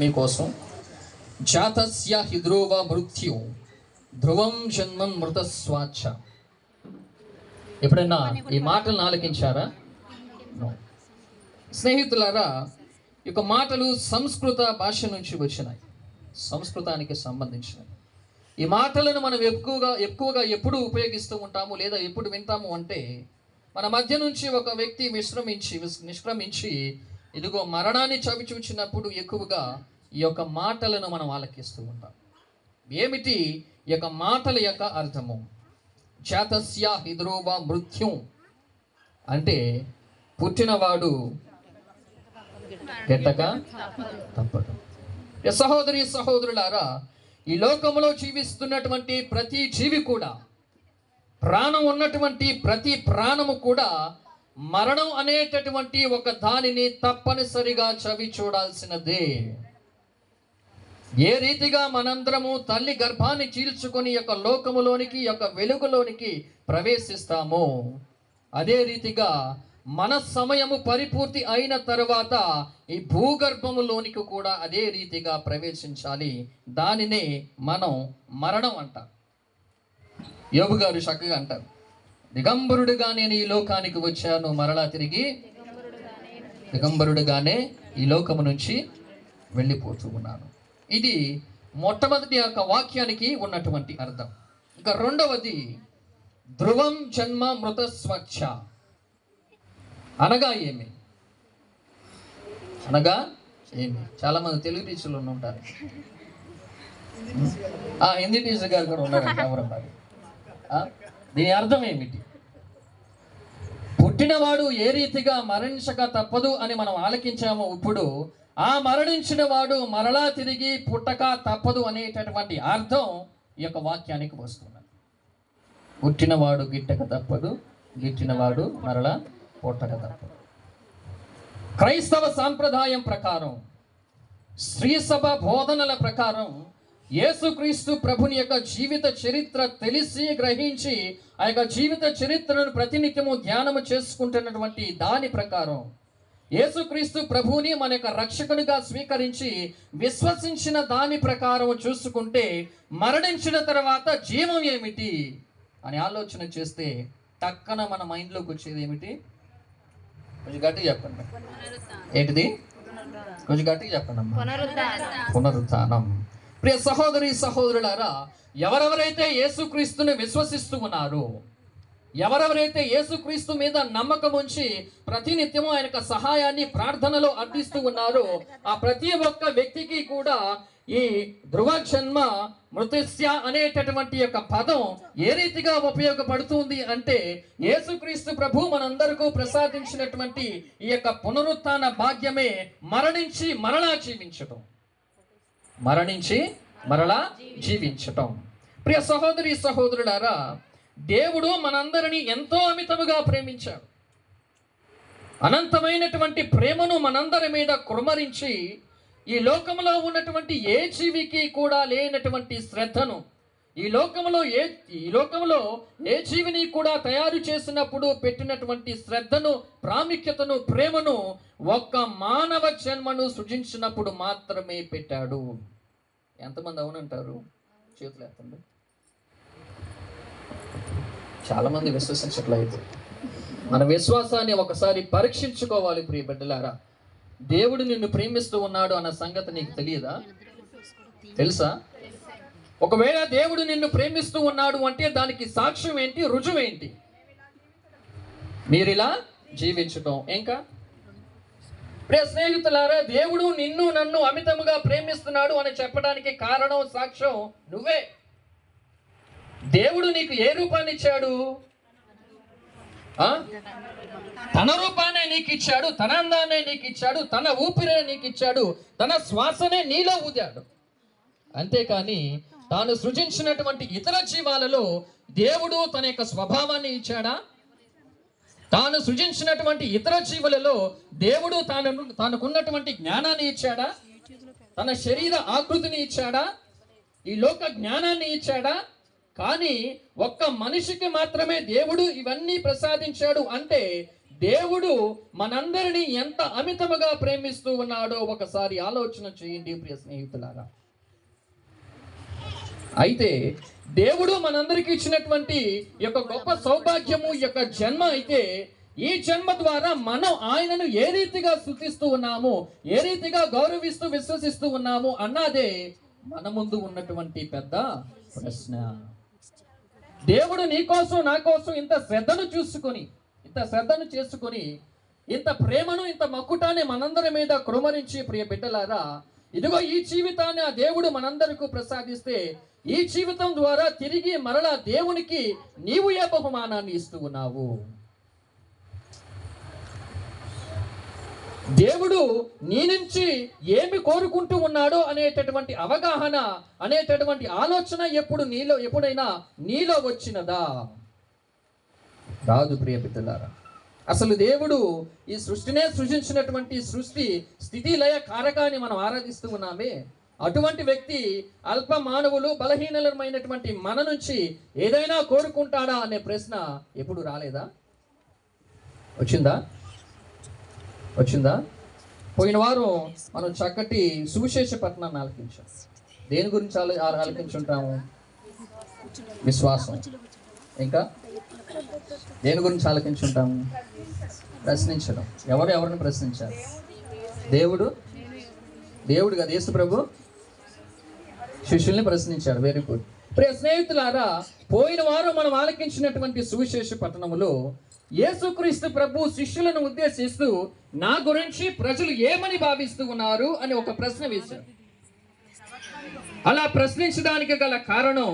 మీకోసం జాతస్య హిద్రోవ మృత్యు ధ్రువం జన్మం మృత స్వాచ్ఛ. ఎప్పుడైనా ఈ మాటలను ఆలకించారా? స్నేహితులారా, ఈ మాటలు సంస్కృత భాష నుంచి వచ్చినాయి, సంస్కృతానికి సంబంధించినవి. ఈ మాటలను మనం ఎక్కువగా ఎప్పుడు ఉపయోగిస్తూ ఉంటాము లేదా ఎప్పుడు వింటాము అంటే, మన మధ్య నుంచి ఒక వ్యక్తి నిష్క్రమించి ఇదిగో మరణాన్ని చవి చూచినప్పుడు ఎక్కువగా ఈ యొక్క మాటలను మనం ఆలకిస్తూ ఉంటాం. ఏమిటి ఈ యొక్క మాటల యొక్క అర్థము? జాతస్య హిద్రోవ మృత్యు అంటే పుట్టినవాడు గెట్టక తప్పదు. సహోదరి సహోదరులారా, ఈ లోకంలో జీవిస్తున్నటువంటి ప్రతి జీవి కూడా, ప్రాణం ఉన్నటువంటి ప్రతి ప్రాణము కూడా మరణం అనేటటువంటి ఒక దానిని తప్పనిసరిగా చవి చూడాల్సినదే. ఏ రీతిగా మనందరము తల్లి గర్భాన్ని చీల్చుకొని యొక్క లోకములోనికి యొక్క వెలుగులోనికి ప్రవేశిస్తామో, అదే రీతిగా మన సమయము పరిపూర్తి అయిన తర్వాత ఈ భూగర్భములోనికి కూడా అదే రీతిగా ప్రవేశించాలి. దానినే మనం మరణం అంటాం. యోబు గారు చక్కగా అంటారు, దిగంబరుడుగా నేను ఈ లోకానికి వచ్చాను, మరలా తిరిగి దిగంబరుడుగానే ఈ లోకము నుంచి వెళ్ళిపోతూ ఉన్నాను. ఇది మొట్టమొదటి యొక్క వాక్యానికి ఉన్నటువంటి అర్థం. ఇంకా రెండవది ధ్రువం జన్మ మృత స్వచ్ఛ అనగా ఏమి? చాలా మంది తెలుగు టీచర్లు ఉంటారు, హిందీ టీచర్ గారు కూడా ఉన్నారు. దీని అర్థం ఏమిటి? పుట్టినవాడు ఏ రీతిగా మరణించక తప్పదు అని మనం ఆలకించాము. ఇప్పుడు ఆ మరణించిన వాడు మరలా తిరిగి పుట్టక తప్పదు అనేటటువంటి అర్థం ఈ యొక్క వాక్యానికి వస్తున్నది. పుట్టినవాడు గిట్టక తప్పదు, గిట్టినవాడు మరలా పుట్టక తప్పదు. క్రైస్తవ సాంప్రదాయం ప్రకారం, శ్రీ సభ బోధనల ప్రకారం యేసుక్రీస్తు ప్రభుని యొక్క జీవిత చరిత్ర తెలిసి గ్రహించి ఆ యొక్క జీవిత చరిత్రను ప్రతినిత్యము ధ్యానము చేసుకుంటున్నటువంటి దాని ప్రకారం యేసుక్రీస్తు ప్రభుని మన యొక్క రక్షకునిగా స్వీకరించి విశ్వసించిన దాని ప్రకారం చూసుకుంటే, మరణించిన తర్వాత జీవం ఏమిటి అని ఆలోచన చేస్తే టక్కన మన మైండ్లోకి వచ్చేది ఏమిటి? కొంచెం గట్టిగా చెప్పండి. ఏంటిది? కొంచెం గట్టిగా చెప్పండి అమ్మా. పునరుత్థానం. ప్రియ సహోదరి సహోదరులారా, ఎవరెవరైతే యేసుక్రీస్తుని విశ్వసిస్తూ ఉన్నారో, ఎవరెవరైతే యేసుక్రీస్తు మీద నమ్మకం ఉంచి ప్రతినిత్యము ఆయన సహాయాన్ని ప్రార్థనలో అర్థిస్తూ ఉన్నారో, ఆ ప్రతి ఒక్క వ్యక్తికి కూడా ఈ ధ్రువ జన్మ మృతస్య అనేటటువంటి యొక్క పదం ఏ రీతిగా ఉపయోగపడుతుంది అంటే, యేసుక్రీస్తు ప్రభు మనందరికీ ప్రసాదించినటువంటి ఈ యొక్క పునరుత్థాన భాగ్యమే మరణించి మరలా జీవించటం. మరణించి మరలా జీవించటం. ప్రియ సహోదరి సహోదరులారా, దేవుడు మనందరినీ ఎంతో అమితముగా ప్రేమించాడు. అనంతమైనటువంటి ప్రేమను మనందరి మీద కుమ్మరించి ఈ లోకంలో ఉన్నటువంటి ఏ జీవికి కూడా లేనటువంటి శ్రద్ధను, ఈ లోకంలో ఏ జీవిని కూడా తయారు చేసినప్పుడు పెట్టినటువంటి శ్రద్ధను, ప్రాముఖ్యతను, ప్రేమను ఒక్క మానవ జన్మను సృజించినప్పుడు మాత్రమే పెట్టాడు. ఎంతమంది అవునంటారు? చేతులు ఎత్తండి. చాలా మంది విశ్వసించట్లేదు. మన విశ్వాసాన్ని ఒకసారి పరీక్షించుకోవాలి. ప్రియ బిడ్డలారా, దేవుడు నిన్ను ప్రేమిస్తూ ఉన్నాడు అన్న సంగతి నీకు తెలియదా? తెలుసా? ఒకవేళ దేవుడు నిన్ను ప్రేమిస్తూ ఉన్నాడు అంటే దానికి సాక్ష్యం ఏంటి, రుజువు ఏంటి? మీరిలా జీవించటం. ఇంకా ప్రియ స్నేహితులారా, దేవుడు నిన్ను నన్ను అమితముగా ప్రేమిస్తున్నాడు అని చెప్పడానికి కారణం, సాక్ష్యం నువ్వే. దేవుడు నీకు ఏ రూపాన్ని ఇచ్చాడు? తన రూపాన్నే నీకు ఇచ్చాడు, తన అందాన్నే నీకు ఇచ్చాడు, తన ఊపిరే నీకు ఇచ్చాడు, తన శ్వాసనే నీలో ఊదాడు. అంతేకాని తాను సృజించినటువంటి ఇతర జీవాలలో దేవుడు తన యొక్క స్వభావాన్ని ఇచ్చాడా? తాను సృజించినటువంటి ఇతర జీవులలో దేవుడు తనకున్నటువంటి జ్ఞానాన్ని ఇచ్చాడా? తన శరీర ఆకృతిని ఇచ్చాడా? ఈ లోక జ్ఞానాన్ని ఇచ్చాడా? కానీ ఒక్క మనిషికి మాత్రమే దేవుడు ఇవన్నీ ప్రసాదించాడు అంటే దేవుడు మనందరినీ ఎంత అమితముగా ప్రేమిస్తూ ఉన్నాడో ఒకసారి ఆలోచన చేయండి ప్రియ స్నేహితులారా. అయితే దేవుడు మనందరికి ఇచ్చినటువంటి యొక్క గొప్ప సౌభాగ్యము యొక్క జన్మ అయితే, ఈ జన్మ ద్వారా మనం ఆయనను ఏ రీతిగా స్తుతిస్తూ ఉన్నాము, ఏ రీతిగా గౌరవిస్తూ విశ్వసిస్తూ ఉన్నాము అన్నదే మన ముందు ఉన్నటువంటి పెద్ద ప్రశ్న. దేవుడు నీ కోసం నా కోసం ఇంత శ్రద్ధను చేసుకొని ఇంత ప్రేమను ఇంత మక్కుటాన్ని మనందరి మీద కృమరించి ప్రియ బిడ్డలారా, ఇదిగో ఈ జీవితాన్ని ఆ దేవుడు మనందరికీ ప్రసాదిస్తే, ఈ జీవితం ద్వారా తిరిగి మరలా దేవునికి నీవు ఏ బహుమానాన్ని ఇస్తూ ఉన్నావు? దేవుడు నీ నుంచి ఏమి కోరుకుంటూ ఉన్నాడో అనేటటువంటి అవగాహన, అనేటటువంటి ఆలోచన ఎప్పుడైనా నీలో వచ్చినదా? రాదు ప్రియ బిడ్డలారా. అసలు దేవుడు ఈ సృష్టినే సృజించినటువంటి సృష్టి స్థితి లయ కారకాన్ని మనం ఆరాధిస్తూ ఉన్నామే. అటువంటి వ్యక్తి అల్ప మానవులు బలహీనమైనటువంటి మన నుంచి ఏదైనా కోరుకుంటాడా అనే ప్రశ్న ఎప్పుడు రాలేదా? వచ్చిందా? పోయిన వారం మనం చక్కటి సువిశేష పట్టణాన్ని ఆలకించాం. దేని గురించి ఆలకించుంటాము? విశ్వాసం. ఇంకా దేని గురించి ఆలకించుంటాము? ప్రశ్నించడం. ఎవరిని ప్రశ్నించారు? దేవుడు కదా, యేసు ప్రభు శిష్యుల్ని ప్రశ్నించాడు. Very good. ప్రియ స్నేహితులారా, పోయిన వారం మనం ఆలకించినటువంటి సువిశేష పట్టణములో యేసుక్రీస్తు ప్రభు శిష్యులను ఉద్దేశిస్తూ నా గురించి ప్రజలు ఏమని భావిస్తూ ఉన్నారు అని ఒక ప్రశ్న వేశారు. అలా ప్రశ్నించడానికి గల కారణం,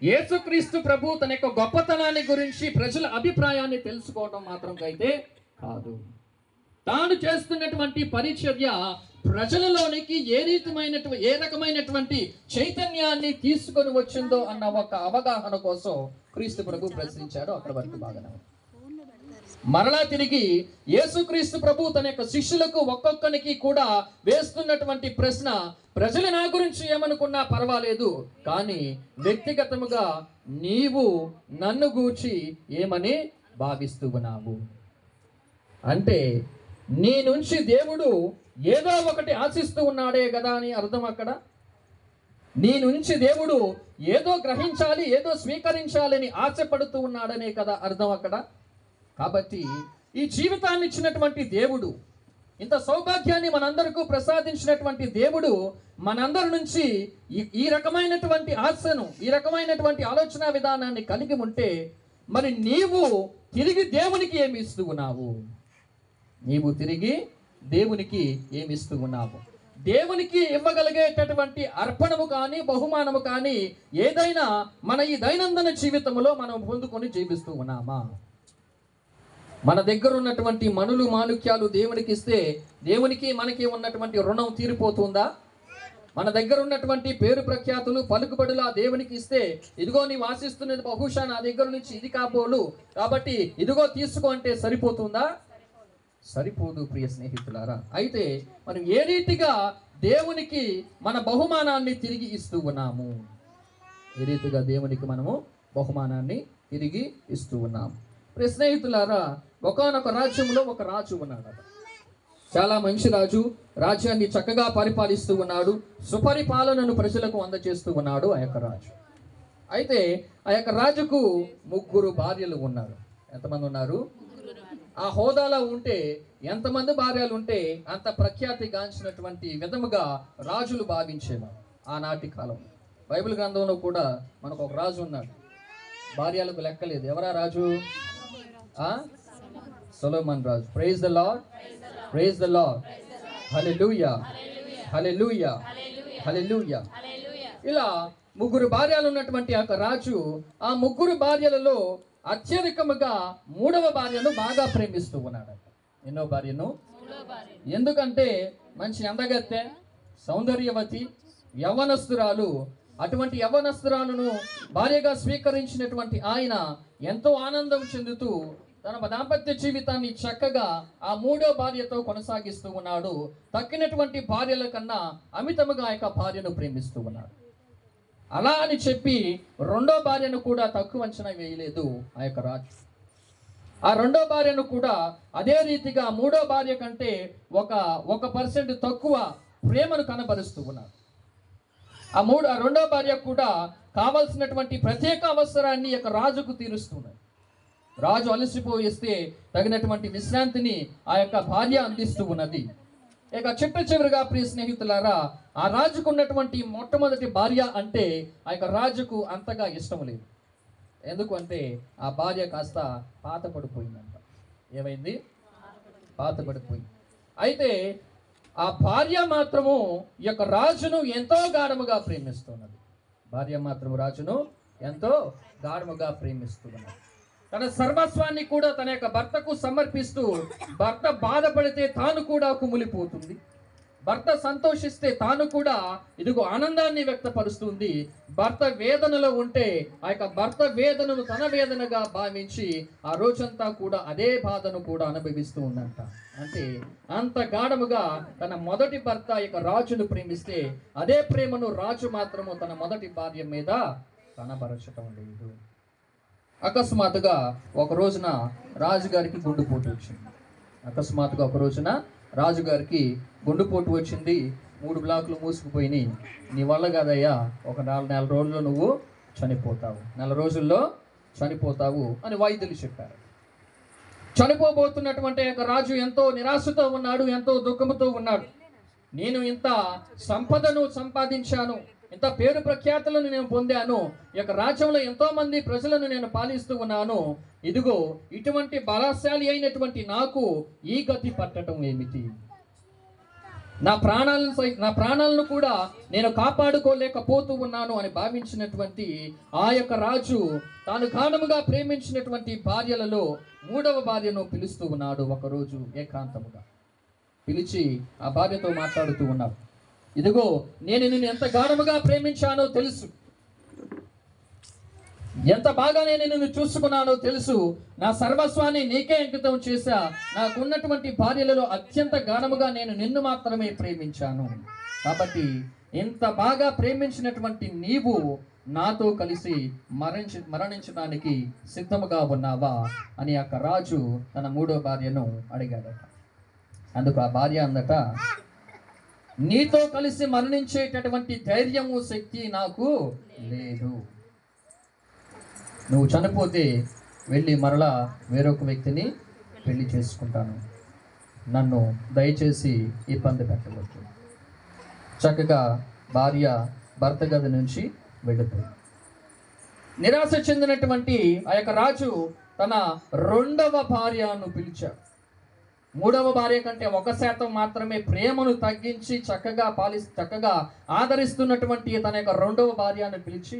యేసుక్రీస్తు ప్రభు తన యొక్క గొప్పతనాన్ని గురించి ప్రజల అభిప్రాయాన్ని తెలుసుకోవడం మాత్రం అయితే కాదు. తాను చేస్తున్నటువంటి పరిచర్య ప్రజలలోనికి ఏ రకమైనటువంటి చైతన్యాన్ని తీసుకొని వచ్చిందో అన్న ఒక అవగాహన కోసం క్రీస్తు ప్రభు ప్రశ్నించాడు. అక్కడి వరకు బాగానే. మరలా తిరిగి యేసుక్రీస్తు ప్రభు తన యొక్క శిష్యులకు ఒక్కొక్కరికి కూడా వేస్తున్నటువంటి ప్రశ్న, ప్రజలు నా గురించి ఏమనుకున్నా పర్వాలేదు, కానీ వ్యక్తిగతముగా నీవు నన్ను గూర్చి ఏమని భావిస్తూ ఉన్నావు? అంటే నీ నుంచి దేవుడు ఏదో ఒకటి ఆశిస్తూ ఉన్నాడే కదా అని అర్థం. అక్కడ నీ నుంచి దేవుడు ఏదో గ్రహించాలి, ఏదో స్వీకరించాలని ఆశపడుతూ ఉన్నాడనే కదా అర్థం అక్కడ. కాబట్టి ఈ జీవితాన్ని ఇచ్చినటువంటి దేవుడు, ఇంత సౌభాగ్యాన్ని మనందరికీ ప్రసాదించినటువంటి దేవుడు మనందరి నుంచి ఈ రకమైనటువంటి ఆశను, ఈ రకమైనటువంటి ఆలోచన విధానాన్ని కలిగి ఉంటే, మరి నీవు తిరిగి దేవునికి ఏమి ఇస్తూ ఉన్నావు? దేవునికి ఇవ్వగలిగేటటువంటి అర్పణము కానీ బహుమానము కానీ ఏదైనా మన ఈ దైనందిన జీవితంలో మనం పొందుకొని జీవిస్తూ ఉన్నామా? మన దగ్గర ఉన్నటువంటి మనులు మాణిక్యాలు దేవునికి ఇస్తే దేవునికి మనకి ఉన్నటువంటి రుణం తీరిపోతుందా? మన దగ్గర ఉన్నటువంటి పేరు ప్రఖ్యాతులు పలుకుబడులు దేవునికి ఇస్తే, ఇదిగో నీవు ఆశిస్తున్నది బహుశా నా దగ్గర నుంచి ఇది కాబోలు, కాబట్టి ఇదిగో తీసుకో అంటే సరిపోతుందా? సరిపోదు ప్రియ స్నేహితులారా. అయితే మనం ఏ రీతిగా దేవునికి మన బహుమానాన్ని తిరిగి ఇస్తూ ఉన్నాము? ఏ రీతిగా దేవునికి మనము బహుమానాన్ని తిరిగి ఇస్తూ ఉన్నాము? ప్రియ స్నేహితులారా, ఒకానొక రాజ్యంలో ఒక రాజు ఉన్నాడు. చాలా మంచి రాజు, రాజ్యాన్ని చక్కగా పరిపాలిస్తూ ఉన్నాడు, సుపరిపాలనను ప్రజలకు అందజేస్తూ ఉన్నాడు ఆ యొక్క రాజు. అయితే ఆ యొక్క రాజుకు 3 భార్యలు ఉన్నారు. ఎంతమంది ఉన్నారు? ఆ హోదాలో ఉంటే ఎంతమంది భార్యలు ఉంటే అంత ప్రఖ్యాతి గాంచినటువంటి విధముగా రాజులు భావించేవారు ఆనాటి కాలం. బైబిల్ గ్రంథంలో కూడా మనకు ఒక రాజు ఉన్నాడు, భార్యలకు లెక్కలేదు. ఎవరా రాజు? సొలొమోన్ రాజు. Praise the Lord, praise the Lord, hallelujah, hallelujah, hallelujah. ఇలా 3 భార్యలు ఉన్నటువంటి ఆ రాజు ఆ 3 భార్యలలో అత్యధికముగా 3వ భార్యను బాగా ప్రేమిస్తూ ఉన్నాడు. ఎన్నో భార్యను? ఎందుకంటే మంచి అందగత్తె, సౌందర్యవతి, యవ్వనస్తురాలు. అటువంటి యవ్వనస్తురాలను భార్యగా స్వీకరించినటువంటి ఆయన ఎంతో ఆనందం చెందుతూ తన దాంపత్య జీవితాన్ని చక్కగా ఆ 3వ భార్యతో కొనసాగిస్తూ ఉన్నాడు. తక్కినటువంటి భార్యల కన్నా అమితముగా ఆ యొక్క భార్యను ప్రేమిస్తూ ఉన్నాడు. అలా అని చెప్పి 2వ భార్యను కూడా తక్కువ అంచనా వేయలేదు ఆ యొక్క రాజు. ఆ రెండో భార్యను కూడా అదే రీతిగా మూడో భార్య కంటే ఒక పర్సెంట్ తక్కువ ప్రేమను కనబరుస్తూ ఉన్నారు. ఆ రెండో భార్య కూడా కావలసినటువంటి ప్రత్యేక అవసరాన్ని యొక్క రాజుకు తీరుస్తున్నారు. రాజు అలసిపోయిస్తే తగినటువంటి విశ్రాంతిని ఆ యొక్క భార్య అందిస్తూ ఉన్నది. ఇక చివరిగా ప్రియ స్నేహితులారా, ఆ రాజుకు ఉన్నటువంటి మొట్టమొదటి భార్య అంటే ఆ యొక్క రాజుకు అంతగా ఇష్టం లేదు. ఎందుకంటే ఆ భార్య కాస్త పాత పడిపోయిందంట. ఏమైంది? పాత పడిపోయింది. అయితే ఆ భార్య మాత్రము ఈ యొక్క రాజును ఎంతో గాఢముగా ప్రేమిస్తున్నది. భార్య మాత్రము రాజును ఎంతో గాఢముగా ప్రేమిస్తున్నది. తన సర్వస్వాన్ని కూడా తన యొక్క భర్తకు సమర్పిస్తూ, భర్త బాధపడితే తాను కూడా కుమిలిపోతుంది, భర్త సంతోషిస్తే తాను కూడా ఇదిగో ఆనందాన్ని వ్యక్తపరుస్తుంది. భర్త వేదనలో ఉంటే ఆ యొక్క భర్త వేదనను తన వేదనగా భావించి ఆ రోజంతా కూడా అదే బాధను కూడా అనుభవిస్తూ ఉందంట. అంటే అంత గాఢముగా తన మొదటి భర్త యొక్క రాజును ప్రేమిస్తే అదే ప్రేమను రాజు మాత్రము తన మొదటి భార్య మీద కనబరచటం లేదు. అకస్మాత్తుగా ఒక రోజున రాజుగారికి గుండెపోటు వచ్చింది. రాజుగారికి గుండెపోటు వచ్చింది. 3 బ్లాకులు మూసుకుపోయినాయి. నీ వల్ల కాదయ్యా, ఒక 4 రోజుల్లో నువ్వు చనిపోతావు, 4 రోజుల్లో చనిపోతావు అని వైద్యులు చెప్పారు. చనిపోబోతున్నటువంటి యొక్క రాజు ఎంతో నిరాశతో ఉన్నాడు, ఎంతో దుఃఖంతో ఉన్నాడు. నేను ఇంత సంపదను సంపాదించాను, ఇంత పేరు ప్రఖ్యాతులను నేను పొందాను, ఈ యొక్క రాజ్యంలో ఎంతో మంది ప్రజలను నేను పాలిస్తూ ఉన్నాను, ఇదిగో ఇటువంటి బలశాలి అయినటువంటి నాకు ఈ గతి పట్టడం ఏమిటి? నా ప్రాణాలను కూడా నేను కాపాడుకోలేకపోతూ ఉన్నాను అని భావించినటువంటి ఆ యొక్క రాజు తాను గాఢముగా ప్రేమించినటువంటి భార్యలలో 3వ భార్యను పిలుస్తూ ఉన్నాడు. ఒకరోజు ఏకాంతముగా పిలిచి ఆ భార్యతో మాట్లాడుతూ ఉన్నాడు. ఇదిగో నేను నిన్ను ఎంత గాఢముగా ప్రేమించానో తెలుసు, ఎంత బాగా నేను నిన్ను చూసుకున్నానో తెలుసు, నా సర్వస్వాన్ని నీకే అంకితం చేశా, నాకున్నటువంటి భార్యలలో అత్యంత గాఢముగా నేను నిన్ను మాత్రమే ప్రేమించాను. కాబట్టి ఇంత బాగా ప్రేమించినటువంటి నీవు నాతో కలిసి మరణించడానికి సిద్ధముగా ఉన్నావా అని ఆ రాజు తన 3వ భార్యను అడిగాడట. అందుకు ఆ భార్య అందట, నీతో కలిసి మరణించేటటువంటి ధైర్యము శక్తి నాకు లేదు. నువ్వు చనిపోతే వెళ్ళి మరలా వేరొక వ్యక్తిని పెళ్లి చేసుకుంటాను, నన్ను దయచేసి ఇబ్బంది పెట్టవచ్చు. చక్కగా భార్య భర్త గది నుంచి వెళ్ళిపోయింది. నిరాశ చెందినటువంటి ఆ యొక్క రాజు తన 2వ భార్యను పిలిచాడు. 3వ భార్య కంటే 1% మాత్రమే ప్రేమను తగ్గించి చక్కగా ఆదరిస్తున్నటువంటి తన యొక్క 2వ భార్యను పిలిచి,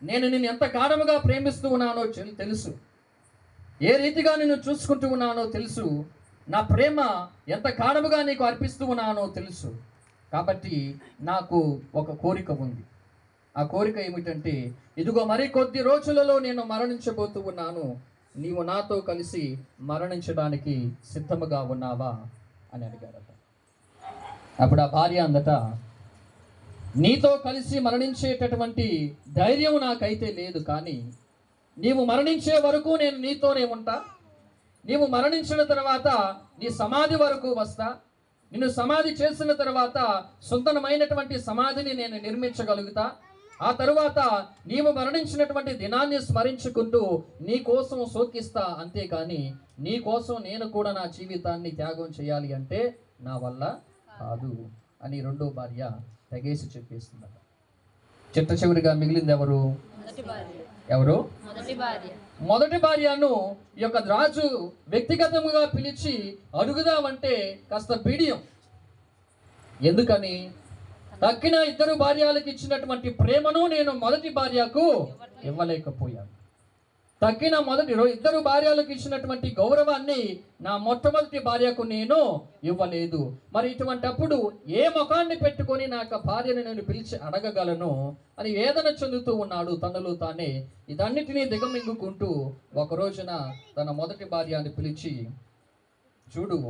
నేను నిన్ను ఎంత గాఢముగా ప్రేమిస్తూ ఉన్నానో తెలుసు, ఏ రీతిగా నిన్ను చూసుకుంటూ ఉన్నానో తెలుసు, నా ప్రేమ ఎంత గాఢముగా నీకు అర్పిస్తూ ఉన్నానో తెలుసు. కాబట్టి నాకు ఒక కోరిక ఉంది. ఆ కోరిక ఏమిటంటే, ఇదిగో మరి కొద్ది రోజులలో నేను మరణించబోతూ ఉన్నాను, నీవు నాతో కలిసి మరణించడానికి సిద్ధముగా ఉన్నావా అని అడిగారట. అప్పుడు ఆ భార్య అందట, నీతో కలిసి మరణించేటటువంటి ధైర్యం నాకైతే లేదు, కానీ నీవు మరణించే వరకు నేను నీతోనే ఉంటా, నీవు మరణించిన తర్వాత నీ సమాధి వరకు వస్తా, నిన్ను సమాధి చేసిన తర్వాత సుందరమైనటువంటి సమాధిని నేను నిర్మించగలుగుతా, ఆ తరువాత నీవు మరణించినటువంటి దినాన్ని స్మరించుకుంటూ నీ కోసం శోకిస్తా, అంతేకాని నీ కోసం నేను కూడా నా జీవితాన్ని త్యాగం చేయాలి అంటే నా వల్ల కాదు అని 2వ భార్య తెగేసి చెప్పేస్తుందట. చివరిగా మిగిలింది ఎవరు? మొదటి భార్యను ఈ యొక్క రాజు వ్యక్తిగతంగా పిలిచి అడుగుదామంటే కాస్త బిడియం. ఎందుకని? తక్కిన 2 భార్యలకు ఇచ్చినటువంటి ప్రేమను నేను మొదటి భార్యకు ఇవ్వలేకపోయాను. తక్కిన 2 భార్యలకు ఇచ్చినటువంటి గౌరవాన్ని నా మొట్టమొదటి భార్యకు నేను ఇవ్వలేదు. మరి ఇటువంటప్పుడు ఏ ముఖాన్ని పెట్టుకొని నా యొక్క భార్యను నేను పిలిచి అడగగలను అని వేదన చెందుతూ ఉన్నాడు తనలో తానే. ఇదన్నిటినీ దిగమింగుకుంటూ ఒక రోజున తన మొదటి భార్యని పిలిచి, చూడు,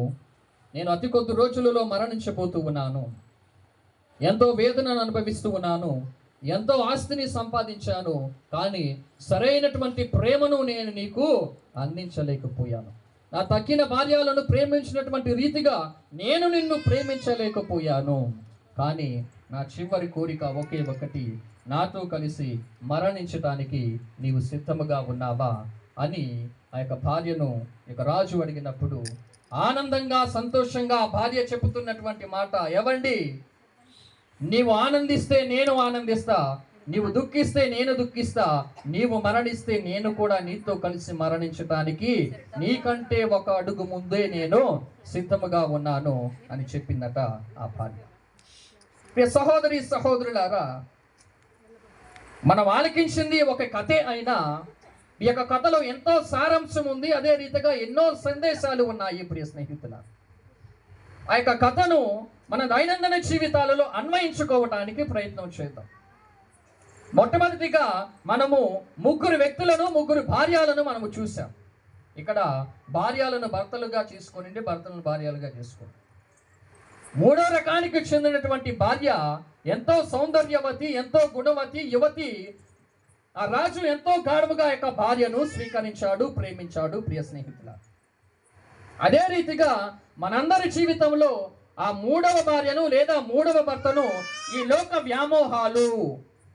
నేను అతి కొద్ది రోజులలో మరణించబోతూ ఉన్నాను, ఎంతో వేదనను అనుభవిస్తూ ఉన్నాను, ఎంతో ఆస్తిని సంపాదించాను, కానీ సరైనటువంటి ప్రేమను నేను నీకు అందించలేకపోయాను. నా తక్కిన భార్యలను ప్రేమించినటువంటి రీతిగా నేను నిన్ను ప్రేమించలేకపోయాను. కానీ నా చివరి కోరిక ఒకే ఒకటి, నాతో కలిసి మరణించటానికి నీవు సిద్ధముగా ఉన్నావా అని ఆ యొక్క భార్యను రాజు అడిగినప్పుడు ఆనందంగా సంతోషంగా భార్య చెబుతున్నటువంటి మాట, ఏవండి, నీవు ఆనందిస్తే నేను ఆనందిస్తా, నీవు దుఃఖిస్తే నేను దుఃఖిస్తా, నీవు మరణిస్తే నేను కూడా నీతో కలిసి మరణించటానికి నీకంటే ఒక అడుగు ముందే నేను సిద్ధముగా ఉన్నాను అని చెప్పిందట ఆ భార్య. సహోదరి సహోదరులారా, మనం ఆలకించింది ఒక కథే అయినా ఈ యొక్క కథలో ఎంతో సారాంశం ఉంది. అదే రీతిగా ఎన్నో సందేశాలు ఉన్నాయి. ప్రియ స్నేహితుల, ఆ యొక్క కథను మన దైనందిన జీవితాలలో అన్వయించుకోవటానికి ప్రయత్నం చేద్దాం. మొట్టమొదటిగా మనము ముగ్గురు వ్యక్తులను, ముగ్గురు భార్యలను మనము చూసాం. ఇక్కడ భార్యలను భర్తలుగా చేసుకోండి, భర్తలను భార్యలుగా చేసుకోండి. మూడో రకానికి చెందినటువంటి భార్య ఎంతో సౌందర్యవతి, ఎంతో గుణవతి యువతి. ఆ రాజు ఎంతో గాఢముగా యొక్క భార్యను స్వీకరించాడు, ప్రేమించాడు. ప్రియ స్నేహితుల, అదే రీతిగా మనందరి జీవితంలో ఆ మూడవ భార్యను లేదా మూడవ భర్తను ఈ లోక వ్యామోహాలు,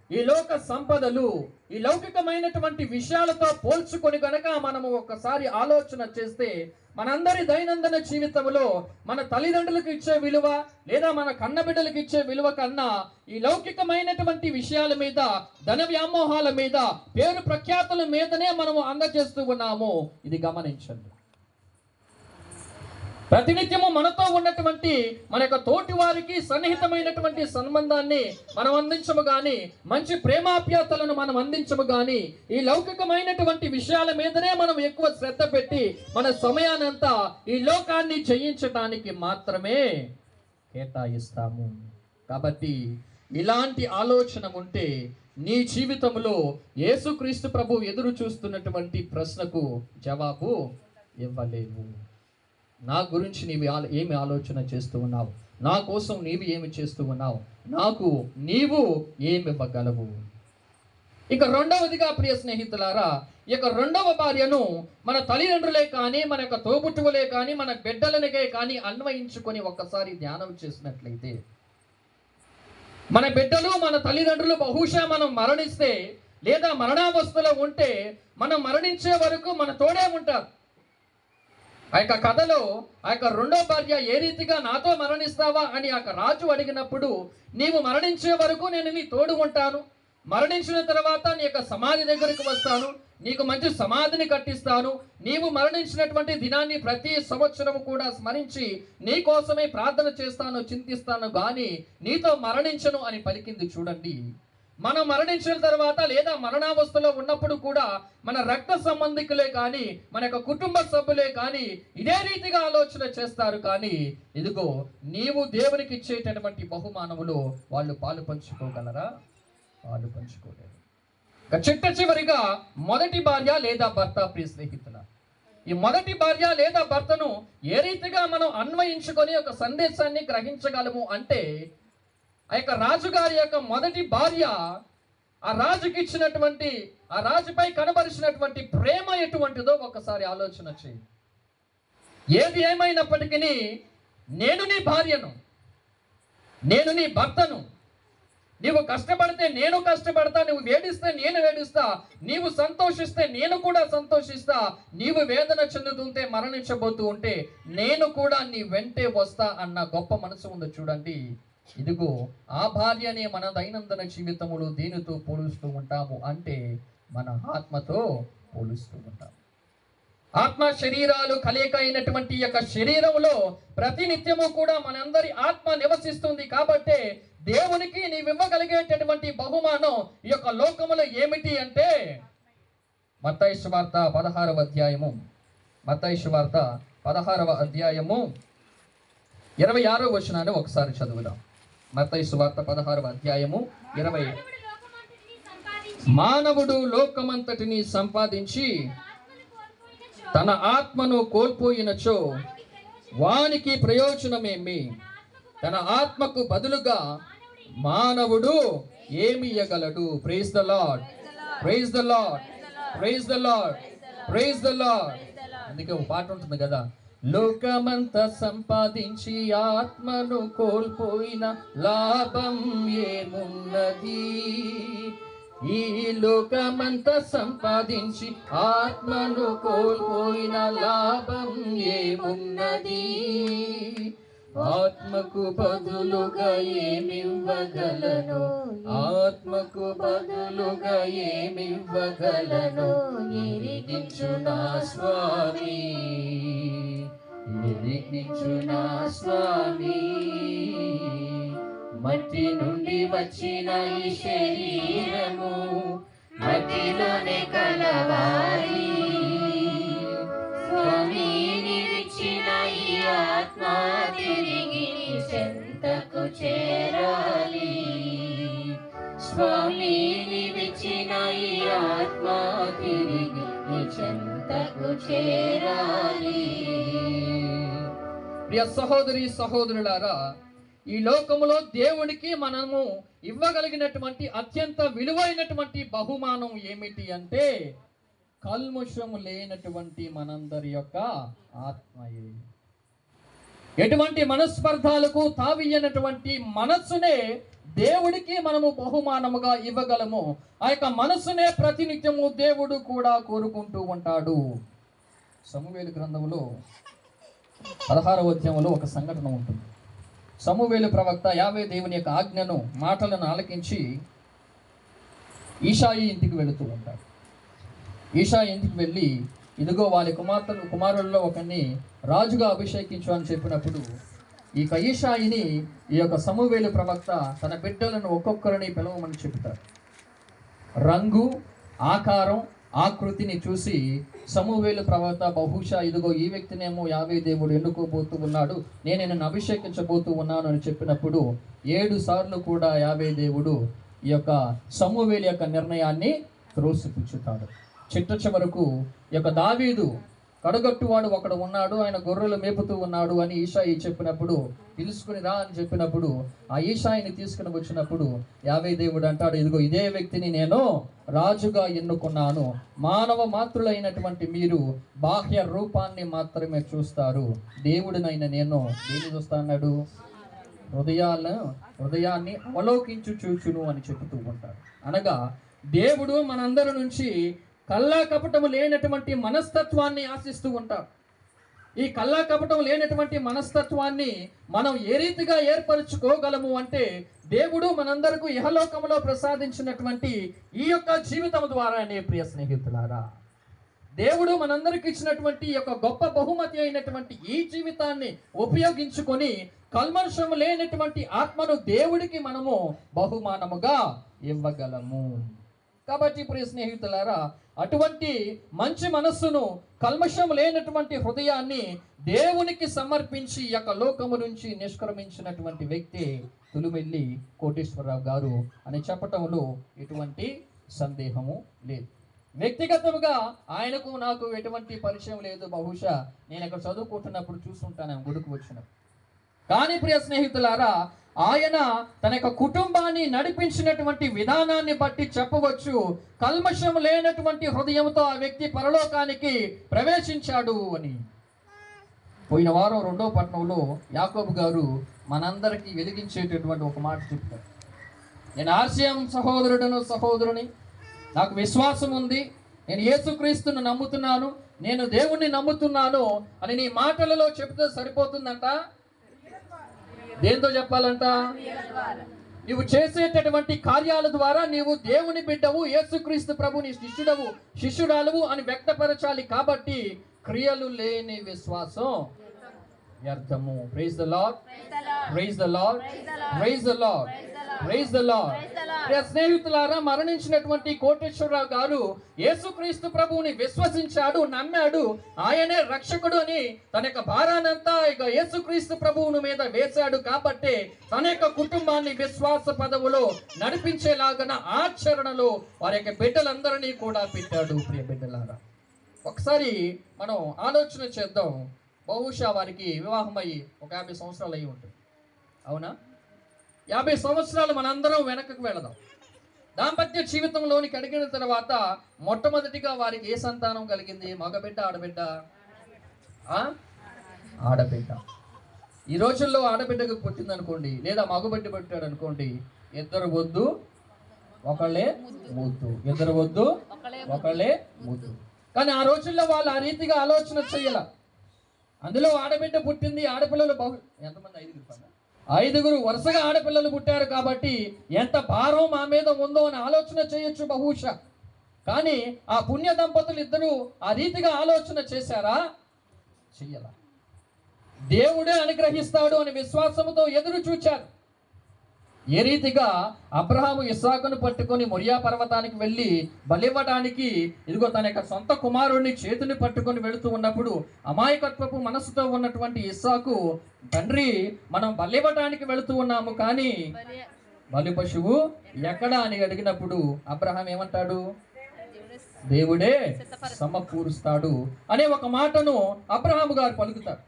ఈ లోక సంపదలు, ఈ లౌకికమైనటువంటి విషయాలతో పోల్చుకొని గనక మనము ఒకసారి ఆలోచన చేస్తే మనందరి దైనందిన జీవితంలో మన తల్లిదండ్రులకు ఇచ్చే విలువ లేదా మన కన్నబిడ్డలకు ఇచ్చే విలువ కన్నా ఈ లౌకికమైనటువంటి విషయాల మీద, ధన వ్యామోహాల మీద, పేరు ప్రఖ్యాతుల మీదనే మనము అందజేస్తూ ఉన్నాము. ఇది గమనించండి. ప్రతినిత్యము మనతో ఉన్నటువంటి మన యొక్క తోటి వారికి సన్నిహితమైనటువంటి సంబంధాన్ని మనం అందించము గాని, మంచి ప్రేమాప్యాతలను మనం అందించము గాని, ఈ లౌకికమైనటువంటి విషయాల మీదనే మనం ఎక్కువ శ్రద్ధ పెట్టి మన సమయానంతా ఈ లోకాన్ని జయించడానికి మాత్రమే కేటాయిస్తాము. కాబట్టి ఇలాంటి ఆలోచన ఉంటే నీ జీవితంలో యేసుక్రీస్తు ప్రభు ఎదురు చూస్తున్నటువంటి ప్రశ్నకు జవాబు ఇవ్వలేవు. నా గురించి నీవు ఏమి ఆలోచన చేస్తూ ఉన్నావు? నా కోసం నీవు ఏమి చేస్తూ ఉన్నావు? నాకు నీవు ఏమి ఇవ్వగలవు? ఇక రెండవదిగా ప్రియ స్నేహితులారా, ఇక రెండవ భార్యను మన తల్లిదండ్రులే కానీ, మన యొక్క తోబుట్టువులే కానీ, మన బిడ్డలనికే కానీ అన్వయించుకొని ఒక్కసారి ధ్యానం చేసినట్లయితే, మన బిడ్డలు, మన తల్లిదండ్రులు బహుశా మనం మరణిస్తే లేదా మరణావస్థలో ఉంటే మనం మరణించే వరకు మన తోడే ఉంటారు. ఆ యొక్క కథలో ఆ యొక్క రెండో భార్య ఏ రీతిగా నాతో మరణిస్తావా అని ఆ రాజు అడిగినప్పుడు, నీవు మరణించే వరకు నేను నీ తోడు ఉంటాను, మరణించిన తర్వాత నీ యొక్క సమాధి దగ్గరికి వస్తాను, నీకు మంచి సమాధిని కట్టిస్తాను, నీవు మరణించినటువంటి దినాన్ని ప్రతి సంవత్సరం కూడా స్మరించి నీ కోసమే ప్రార్థన చేస్తాను, చింతిస్తాను, కానీ నీతో మరణించను అని పలికింది. చూడండి, మనం మరణించిన తర్వాత లేదా మరణావస్థలో ఉన్నప్పుడు కూడా మన రక్త సంబంధికులే కానీ, మన యొక్క కుటుంబ సభ్యులే కానీ ఇదే రీతిగా ఆలోచన చేస్తారు. కానీ ఇదిగో, నీవు దేవునికి ఇచ్చేటటువంటి బహుమానములు వాళ్ళు పాలు పంచుకోగలరా? పాలు పంచుకోలేరు. చిట్ట చివరిగా మొదటి భార్య లేదా భర్త. ప్రియ స్నేహితుల, ఈ మొదటి భార్య లేదా భర్తను ఏ రీతిగా మనం అన్వయించుకొని ఒక సందేశాన్ని గ్రహించగలము అంటే, ఆ యొక్క రాజుగారి యొక్క మొదటి భార్య ఆ రాజుకి ఇచ్చినటువంటి, ఆ రాజుపై కనబరిచినటువంటి ప్రేమ ఎటువంటిదో ఒకసారి ఆలోచన చేయి. ఏది ఏమైనప్పటికీ నేను నీ భార్యను, నేను నీ భర్తను. నీవు కష్టపడితే నేను కష్టపడతా, నువ్వు వేడిస్తే నేను వేడిస్తా, నీవు సంతోషిస్తే నేను కూడా సంతోషిస్తా, నీవు వేదన చెందుతుంటే మరణించబోతూ ఉంటే నేను కూడా నీ వెంటే వస్తా అన్న గొప్ప మనసు ఉంది. చూడండి, ఇదిగో ఆ భార్యనే మన దైనందిన జీవితములు దేనితో పోలుస్తూ ఉంటాము అంటే మన ఆత్మతో పోలుస్తూ ఉంటాము. ఆత్మ శరీరాలు కలయిక అయినటువంటి యొక్క శరీరంలో ప్రతినిత్యము కూడా మనందరి ఆత్మ నివసిస్తుంది. కాబట్టి దేవునికి నీవివ్వగలిగేటటువంటి బహుమానం ఈ యొక్క లోకములో ఏమిటి అంటే, మత్తయి సువార్త 16వ అధ్యాయము, మత్తయి సువార్త 16వ అధ్యాయము 26వ వచనాన్ని ఒకసారి చదువుదాం. మత్తయి సువార్త 16వ అధ్యాయము 20. మానవుడు లోకమంతటిని సంపాదించి తన ఆత్మను కోల్పోయినచో వానికి ప్రయోజనమేమి? తన ఆత్మకు బదులుగా మానవుడు ఏమి ఇయ్యగలడు? Praise the Lord, praise the Lord, praise the Lord, praise the Lord. అందుకే ఒక పాట ఉంటుంది కదా, లోకమంతా సంపాదించి ఆత్మను కోల్పోయిన లాభం ఏమున్నది? ఈ లోకమంతా సంపాదించి ఆత్మను కోల్పోయిన లాభం ఏమున్నది? ఆత్మకు బదులుగా ఏమివ్వగలను? ఆత్మకు బదులుగా ఏమివ్వగలను? ఎరిగించు నా స్వామి, ఎరిగించు నా స్వామి. మట్టి నుండి వచ్చిన ఈ శరీరము మట్టిలోనే కలవాలి. స్వామి నిలిచిన ఈ ఆత్మ తిరిగి చెంతకు చేరాలి. స్వామి నిలిచిన ఈ ఆత్మ తిరిగి చెంతకు చేరాలి. ప్రియ సహోదరి సహోదరులారా, ఈ లోకములో దేవునికి మనము ఇవ్వగలిగినటువంటి అత్యంత విలువైనటువంటి బహుమానం ఏమిటి అంటే కల్ముషము లేనటువంటి మనందరి యొక్క ఆత్మయే. ఎటువంటి మనస్పర్ధాలకు తావియ్యనటువంటి మనస్సునే దేవుడికి మనము బహుమానముగా ఇవ్వగలము. ఆ యొక్క మనస్సునే ప్రతినిత్యము దేవుడు కూడా కోరుకుంటూ ఉంటాడు. సమూయేలు గ్రంథంలో 16వ అధ్యాయంలో ఒక సంఘటన ఉంటుంది. సమూయేలు ప్రవక్త యావే దేవుని యొక్క ఆజ్ఞను మాటలను ఆలకించి ఈషాయి ఇంటికి వెళుతూ ఉంటాడు. ఈషాయి ఇంటికి వెళ్ళి, ఇదిగో వాళ్ళ కుమారుల్లో ఒకరిని రాజుగా అభిషేకించు అని చెప్పినప్పుడు ఈ ఈషాయిని ఈ యొక్క సమూయేలు ప్రవక్త తన బిడ్డలను ఒక్కొక్కరిని పిలవమని చెబుతారు. రంగు, ఆకారం, ఆకృతిని చూసి సమూయేలు ప్రవక్త బహుశా ఇదిగో ఈ వ్యక్తినేమో యావే దేవుడు ఎన్నుకోబోతూ ఉన్నాడు, నేను నిన్ను అభిషేకించబోతూ ఉన్నాను అని చెప్పినప్పుడు 7 సార్లు కూడా యావే దేవుడు ఈ యొక్క సమూయేలు యొక్క నిర్ణయాన్ని త్రోసిపుచ్చుతాడు. చిట్ట చివరకు ఈ యొక్క దావీదు కడగట్టువాడు ఒకడు ఉన్నాడు, ఆయన గొర్రెలు మేపుతూ ఉన్నాడు అని ఈషాయి చెప్పినప్పుడు, పిలుచుకుని రా అని చెప్పినప్పుడు ఆ ఈషాయిని తీసుకుని వచ్చినప్పుడు యావే దేవుడు అంటాడు, ఇదిగో ఇదే వ్యక్తిని నేను రాజుగా ఎన్నుకున్నాను. మానవ మాతృలైనటువంటి మీరు బాహ్య రూపాన్ని మాత్రమే చూస్తారు, దేవుడినైన నేను దేని చూస్తా అన్నాడు? హృదయాన్ని అవలోకించు చూచును అని చెబుతూ ఉంటాడు. అనగా దేవుడు మనందరి నుంచి కల్లా కపటము లేనటువంటి మనస్తత్వాన్ని ఆశిస్తూ ఉంటాం. ఈ కల్లా కపటం లేనటువంటి మనస్తత్వాన్ని మనం ఏ రీతిగా ఏర్పరచుకోగలము అంటే దేవుడు మనందరకు ఇహలోకములో ప్రసాదించినటువంటి ఈ యొక్క జీవితం ద్వారానే. ప్రియ స్నేహితులారా, దేవుడు మనందరికి ఇచ్చినటువంటి ఈ యొక్క గొప్ప బహుమతి అయినటువంటి ఈ జీవితాన్ని ఉపయోగించుకొని కల్మషము లేనటువంటి ఆత్మను దేవుడికి మనము బహుమానముగా ఇవ్వగలము. కాబట్టి ప్రియ స్నేహితులారా, అటువంటి మంచి మనస్సును, కల్మషం లేనటువంటి హృదయాన్ని దేవునికి సమర్పించి ఈ యొక్క లోకము నుంచి నిష్క్రమించినటువంటి వ్యక్తి తులుమెల్లి కోటేశ్వరరావు గారు అని చెప్పటంలో ఎటువంటి సందేహము లేదు. వ్యక్తిగతంగా ఆయనకు నాకు ఎటువంటి పరిచయం లేదు. బహుశా నేను ఇక్కడ చదువుకుంటున్నప్పుడు చూస్తుంటాను గుడికి వచ్చినప్పుడు. కానీ ప్రియ స్నేహితులారా, ఆయన తన యొక్క కుటుంబాన్ని నడిపించినటువంటి విధానాన్ని బట్టి చెప్పవచ్చు, కల్మషం లేనటువంటి హృదయంతో ఆ వ్యక్తి పరలోకానికి ప్రవేశించాడు అని. పోయిన వారం 2వ పట్టణంలో యాకోబు గారు మనందరికీ వెలిగించేటటువంటి ఒక మాట చెప్తారు. నేను ఆర్సిఎం సహోదరుని, నాకు విశ్వాసం ఉంది, నేను యేసుక్రీస్తును నమ్ముతున్నాను, నేను దేవుణ్ణి నమ్ముతున్నాను అని నీ మాటలలో చెప్తే సరిపోతుందంట? దేంతో చెప్పాలంట? నీవు చేసేటటువంటి కార్యాల ద్వారా నీవు దేవుని బిడ్డవు, యేసుక్రీస్తు ప్రభుని శిష్యురాలువు అని వ్యక్తపరచాలి. కాబట్టి క్రియలు లేని విశ్వాసం వ్యర్థము. Praise the Lord, praise the Lord, praise the Lord, praise the Lord. స్నేహితులారా, మరణించినటువంటి కోటేశ్వరరావు గారు యేసుక్రీస్తు ప్రభువుని విశ్వసించాడు, నమ్మాడు, ఆయనే రక్షకుడు అని తన యొక్క భారానంతా ఇక యేసుక్రీస్తు ప్రభువుని మీద వేశాడు. కాబట్టి తన యొక్క కుటుంబాన్ని విశ్వాస పదవులో నడిపించేలాగన ఆచరణలో వారి యొక్క బిడ్డలందరినీ కూడా పెట్టాడు. ప్రియ బిడ్డలారా, ఒకసారి మనం ఆలోచన చేద్దాం. బహుశా వారికి వివాహం అయ్యి ఒక 50 సంవత్సరాలు అయి ఉంటుంది, అవునా? 50 సంవత్సరాలు మనందరం వెనకకు వెళదాం. దాంపత్య జీవితంలోనికి అడిగిన తర్వాత మొట్టమొదటిగా వారికి ఏ సంతానం కలిగింది? మగబిడ్డ, ఆడబిడ్డ? ఆడబిడ్డ. ఈ రోజుల్లో ఆడబిడ్డకు పుట్టిందనుకోండి, లేదా మగబిడ్డ పుట్టాడు అనుకోండి, ఇద్దరు వద్దు ఒకళ్ళే ముద్దు, ఇద్దరు వద్దు ఒకళ్ళే ముద్దు. కానీ ఆ రోజుల్లో వాళ్ళు ఆ రీతిగా ఆలోచన చేయాల. అందులో ఆడబిడ్డ పుట్టింది, ఆడపిల్లలు ఎంతమంది? 5గురు వరుసగా ఆడపిల్లలు పుట్టారు కాబట్టి ఎంత భారం మా మీద ఉందో అని ఆలోచన చేయొచ్చు బహుశా. కానీ ఆ పుణ్య దంపతులు ఇద్దరు ఆ రీతిగా ఆలోచన చేశారా? చెయ్యాల. దేవుడే అనుగ్రహిస్తాడు అని విశ్వాసంతో ఎదురు చూచారు. ఏ రీతిగా అబ్రహాము ఇస్సాకును పట్టుకొని మొరియా పర్వతానికి వెళ్ళి బలివ్వడానికి ఇదిగో తన యొక్క సొంత కుమారుడిని చేతిని పట్టుకొని వెళుతూ ఉన్నప్పుడు అమాయకత్వపు మనసుతో ఉన్నటువంటి ఇస్సాకు, తండ్రి మనం బలివ్వడానికి వెళుతూ ఉన్నాము, కానీ బలి పశువు ఎక్కడా అని అడిగినప్పుడు అబ్రహాం ఏమంటాడు? దేవుడే సమకూరుస్తాడు అనే ఒక మాటను అబ్రహాము గారు పలుకుతారు.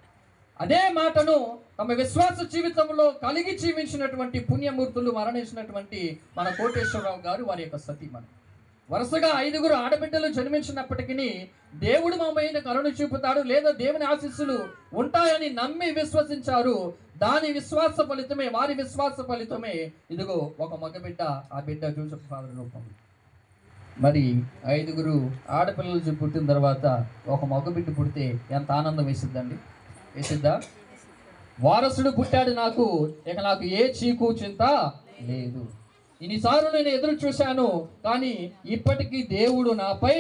అదే మాటను తమ విశ్వాస జీవితంలో కలిగి జీవించినటువంటి పుణ్యమూర్తులు, మరణించినటువంటి మన కోటేశ్వరరావు గారు, వారి యొక్క సతీమణి. వరుసగా 5గురు ఆడబిడ్డలు జన్మించినప్పటికీ దేవుడు మా మీద కరుణ చూపుతాడు, లేదా దేవుని ఆశీస్సులు ఉంటాయని నమ్మి విశ్వసించారు. దాని విశ్వాస ఫలితమే, వారి విశ్వాస ఫలితమే ఇదిగో ఒక మగబిడ్డ, ఆ బిడ్డ జోసెఫ్ ఫాదర్ రూపం. మరి 5గురు ఆడపిల్లలు పుట్టిన తర్వాత ఒక మగబిడ్డ పుడితే ఎంత ఆనందం వేసిద్దండి? వేసిద్దా? వారసుడు పుట్టాడు నాకు, ఇక నాకు ఏ చీకు చింత లేదు. ఇన్నిసార్లు నేను ఎదురు చూశాను, కానీ ఇప్పటికీ దేవుడు నాపై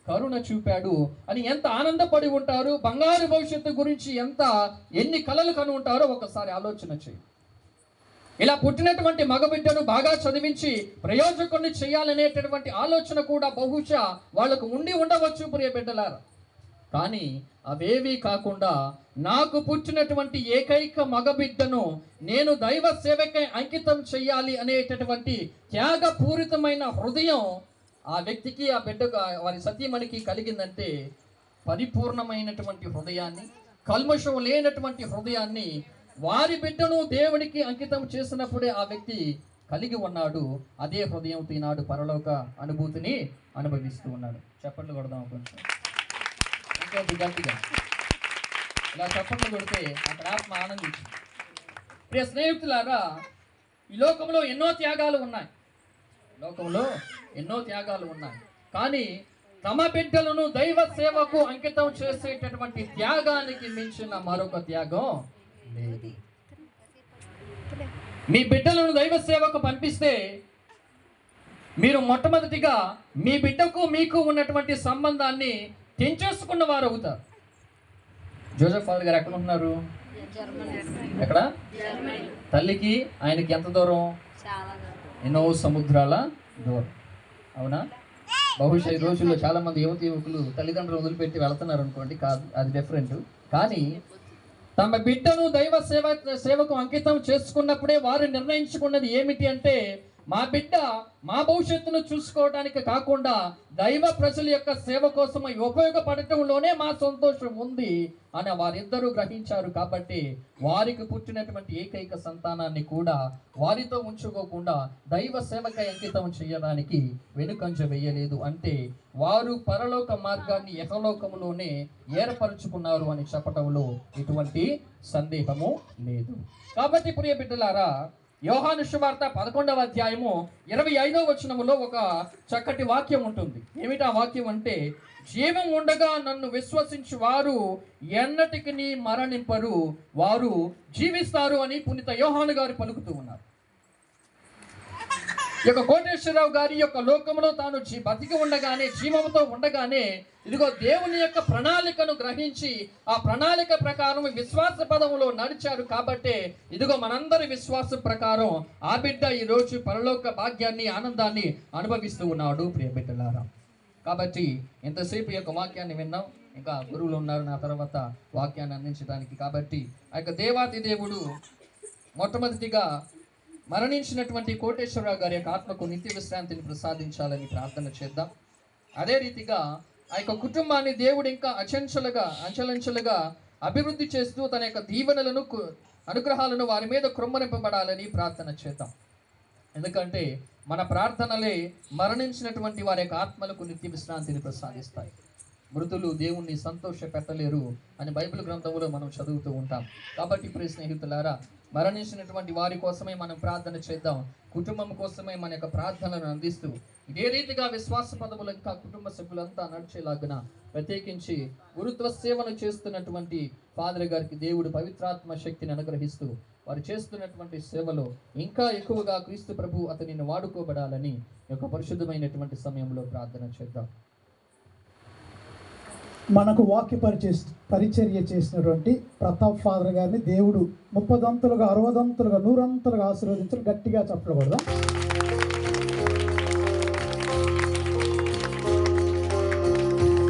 కరుణ చూపాడు అని ఎంత ఆనందపడి ఉంటారు. బంగారు భవిష్యత్తు గురించి ఎన్ని కలలు కను ఉంటారో ఒకసారి ఆలోచన చేయి. ఇలా పుట్టినటువంటి మగబిడ్డను బాగా చదివించి ప్రయోజకుడిని చేయాలనేటటువంటి ఆలోచన కూడా బహుశా వాళ్లకు ఉండి ఉండవచ్చు ప్రియ బిడ్డలారా. కానీ అవేవీ కాకుండా నాకు పుట్టినటువంటి ఏకైక మగబిడ్డను నేను దైవ సేవకై అంకితం చెయ్యాలి అనేటటువంటి త్యాగపూరితమైన హృదయం ఆ వ్యక్తికి, ఆ బిడ్డకు, వారి సతీమణికి కలిగిందంటే పరిపూర్ణమైనటువంటి హృదయాన్ని, కల్మషం లేనటువంటి హృదయాన్ని వారి బిడ్డను దేవుడికి అంకితం చేసినప్పుడే ఆ వ్యక్తి కలిగి ఉన్నాడు. అదే హృదయంతో ఈనాడు పరలోక అనుభూతిని అనుభవిస్తూ ఉన్నాడు. చెప్పండి కొడదాం కొంచెం గట్టిగా. ఇలా చప్పట్లు కొడితే అక్కడ ఆత్మ ఆనందించింది. ప్రియ స్నేహితులారా, ఈ లోకంలో ఎన్నో త్యాగాలు ఉన్నాయి, కానీ తమ బిడ్డలను దైవ సేవకు అంకితం చేసేటటువంటి త్యాగానికి మించిన మరొక త్యాగం లేదు. మీ బిడ్డలను దైవ సేవకు పంపిస్తే మీరు మొట్టమొదటిగా మీ బిడ్డకు మీకు ఉన్నటువంటి సంబంధాన్ని తెంచేసుకున్న వారు అవుతారు. జోసెఫ్ ఫాదర్ గారు ఎక్కడ ఉంటున్నారు? ఎక్కడ? తల్లికి ఆయనకి ఎంత దూరం? ఎన్నో సముద్రాల దూరం. అవునా? బహుశా ఈ రోజుల్లో చాలా మంది యువకులు తల్లిదండ్రులు వదిలిపెట్టి వెళ్తున్నారు అనుకోండి, కాదు, అది డిఫరెంట్. కానీ తమ బిడ్డను దైవ సేవకు అంకితం చేసుకున్నప్పుడే వారు నిర్ణయించుకున్నది ఏమిటి అంటే, మా బిడ్డ మా భవిష్యత్తును చూసుకోవడానికి కాకుండా దైవ ప్రజల యొక్క సేవ కోసం ఉపయోగపడటంలోనే మా సంతోషం ఉంది అని వారిద్దరూ గ్రహించారు. కాబట్టి వారికి పుట్టినటువంటి ఏకైక సంతానాన్ని కూడా వారితో ఉంచుకోకుండా దైవ సేవకై అంకితం చేయడానికి వెనుకంజ వేయలేదు. అంటే వారు పరలోక మార్గాన్ని యహలోకములోనే ఏర్పరచుకున్నారు అని చెప్పటంలో ఎటువంటి సందేహము లేదు. కాబట్టి ప్రియ బిడ్డలారా, యోహాను సువార్త 11వ అధ్యాయము 25వ వచనములో ఒక చక్కటి వాక్యం ఉంటుంది. ఏమిటి ఆ వాక్యం అంటే, జీవం ఉండగా నన్ను విశ్వసించు వారు ఎన్నటికి మరణింపరు, వారు జీవిస్తారు అని పునీత యోహాను గారు పలుకుతూ ఉన్నారు. ఈ యొక్క కోటేశ్వరరావు గారి యొక్క లోకంలో తాను బతికి ఉండగానే, జీవంతో ఉండగానే ఇదిగో దేవుని యొక్క ప్రణాళికను గ్రహించి ఆ ప్రణాళిక ప్రకారం విశ్వాస పదములో నడిచారు. కాబట్టి ఇదిగో మనందరి విశ్వాస ప్రకారం ఆ బిడ్డ ఈరోజు పరలోక భాగ్యాన్ని, ఆనందాన్ని అనుభవిస్తూ ఉన్నాడు ప్రియ బిడ్డలారా. కాబట్టి ఎంతసేపు ఈ యొక్క వాక్యాన్ని విన్నాం. ఇంకా గురువులు ఉన్నారు నా తర్వాత వాక్యాన్ని అందించడానికి. కాబట్టి ఆ యొక్క దేవాతి దేవుడు మొట్టమొదటిగా మరణించినటువంటి కోటేశ్వరరావు గారి యొక్క ఆత్మకు నిత్య విశ్రాంతిని ప్రసాదించాలని ప్రార్థన చేద్దాం. అదే రీతిగా ఆ యొక్క కుటుంబాన్ని దేవుడు ఇంకా అంచెలంచెలుగా అభివృద్ధి చేస్తూ తన యొక్క దీవెనలను అనుగ్రహాలను వారి మీద కృమ్మరింపబడాలని ప్రార్థన చేద్దాం. ఎందుకంటే మన ప్రార్థనలే మరణించినటువంటి వారి యొక్క ఆత్మలకు నిత్య విశ్రాంతిని ప్రసాదిస్తాయి. మృతులు దేవుణ్ణి సంతోష పెట్టలేరు అని బైబిల్ గ్రంథంలో మనం చదువుతూ ఉంటాం. కాబట్టి ప్రియ స్నేహితులారా, మరణించినటువంటి వారి కోసమే మనం ప్రార్థన చేద్దాం. కుటుంబం కోసమే మన యొక్క ప్రార్థనలను అందిస్తూ ఇదే రీతిగా విశ్వాస పదములు ఇంకా కుటుంబ సభ్యులంతా నడిచేలాగున ప్రత్యేకించి గురుత్వ సేవను చేస్తున్నటువంటి ఫాదర్ గారికి దేవుడు పవిత్రాత్మ శక్తిని అనుగ్రహిస్తూ వారు చేస్తున్నటువంటి సేవలో ఇంకా ఎక్కువగా క్రీస్తు ప్రభు అతనిని వాడుకోబడాలని యొక్క పరిశుద్ధమైనటువంటి సమయంలో ప్రార్థన చేద్దాం. మనకు వాక్య పరిచర్య చేసినటువంటి ప్రతాప్ ఫాదర్ గారిని దేవుడు 30 దంతులుగా 60 దంతులుగా 100 అంతులుగా ఆశీర్వదించాలి. గట్టిగా చెప్పకూడదా?